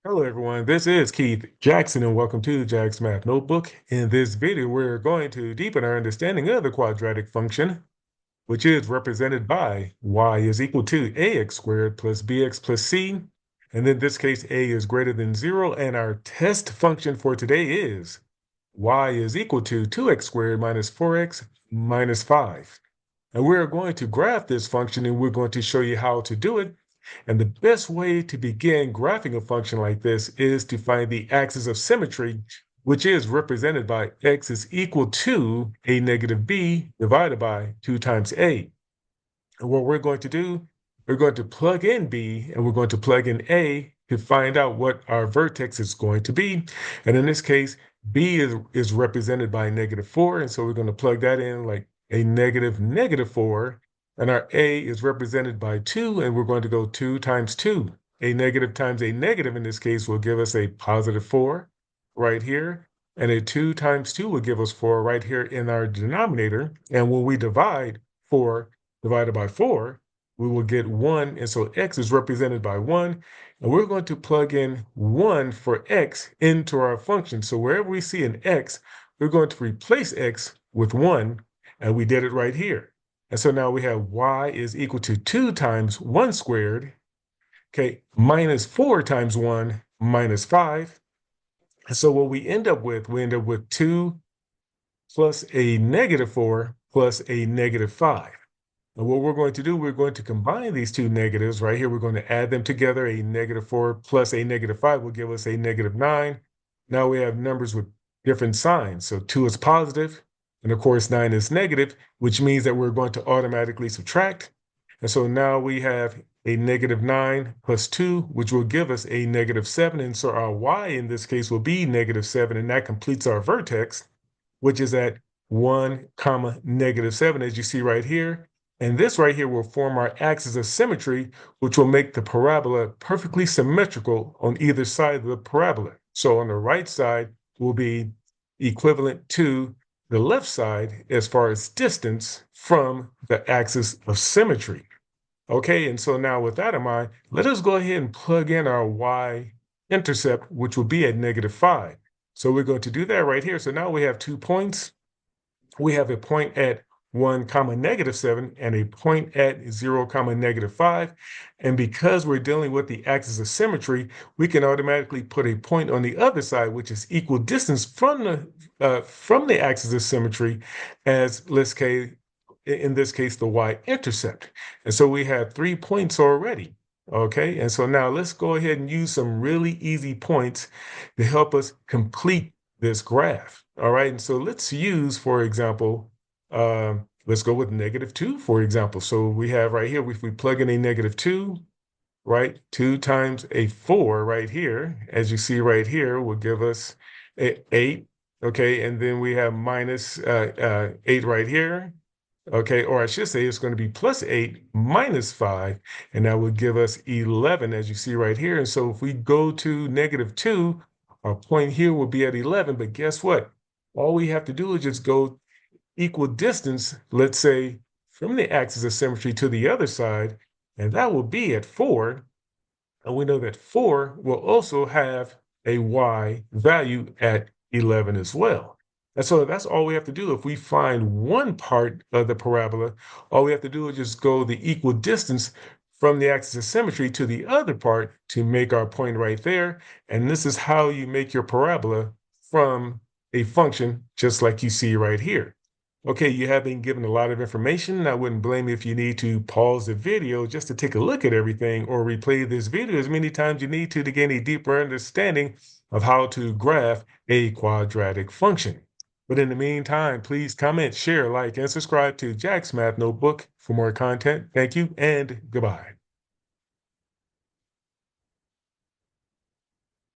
Hello, everyone. This is Keith Jackson, and welcome to Jack's Math Notebook. In this video, we're going to deepen our understanding of the quadratic function, which is represented by y is equal to ax squared plus bx plus c. And in this case, a is greater than 0, and our test function for today is y is equal to 2x squared minus 4x minus 5. And we're going to graph this function, and we're going to show you how to do it. And the best way to begin graphing a function like this is to find the axis of symmetry, which is represented by x is equal to a negative b divided by 2 times a. And what we're going to do, we're going to plug in b and we're going to plug in a to find out what our vertex is going to be. And in this case, b is represented by -4. And so we're going to plug that in like a -4. And our a is represented by 2, and we're going to go 2 times 2. A negative times a negative in this case will give us a +4 right here. And a 2 times 2 will give us 4 right here in our denominator. And when we divide 4 divided by 4, we will get 1. And so x is represented by 1. And we're going to plug in 1 for x into our function. So wherever we see an x, we're going to replace x with 1. And we did it right here. And so now we have y is equal to 2 times 1 squared, okay, minus 4 times 1 minus 5. And so what we end up with 2 plus a -4 plus a -5. And what we're going to do, we're going to combine these two negatives right here. We're going to add them together. A -4 plus a -5 will give us a -9. Now we have numbers with different signs. So 2 is positive, and of course 9 is negative, which means that we're going to automatically subtract. And so now we have a -9 plus 2, which will give us a -7. And so our y in this case will be -7, and that completes our vertex, which is at 1 comma -7, as you see right here. And this right here will form our axis of symmetry, which will make the parabola perfectly symmetrical on either side of the parabola. So on the right side will be equivalent to the left side as far as distance from the axis of symmetry. Okay, and so now with that in mind, let us go ahead and plug in our y-intercept, which will be at -5. So we're going to do that right here. So now we have 2 points. We have a point at 1 comma -7 and a point at 0 comma -5. And because we're dealing with the axis of symmetry, we can automatically put a point on the other side, which is equal distance from the axis of symmetry, as let's say, in this case, the y-intercept. And so we have 3 points already. Okay, and so now let's go ahead and use some really easy points to help us complete this graph. All right, and so let's use, for example, let's go with -2, for example. So we have right here, if we plug in a -2, right, 2 times a 4 right here, as you see right here, will give us 8. Okay, and then we have minus 8 right here. Okay, or I should say it's going to be +8 minus 5, and that would give us 11, as you see right here. And so if we go to -2, our point here will be at 11, but guess what? All we have to do is just go equal distance, let's say, from the axis of symmetry to the other side, and that will be at 4. And we know that 4 will also have a y value at 11 as well. And so that's all we have to do. If we find one part of the parabola, all we have to do is just go the equal distance from the axis of symmetry to the other part to make our point right there. And this is how you make your parabola from a function, just like you see right here. Okay, you have been given a lot of information. I wouldn't blame you if you need to pause the video just to take a look at everything or replay this video as many times you need to gain a deeper understanding of how to graph a quadratic function. But in the meantime, please comment, share, like, and subscribe to Jack's Math Notebook for more content. Thank you and goodbye.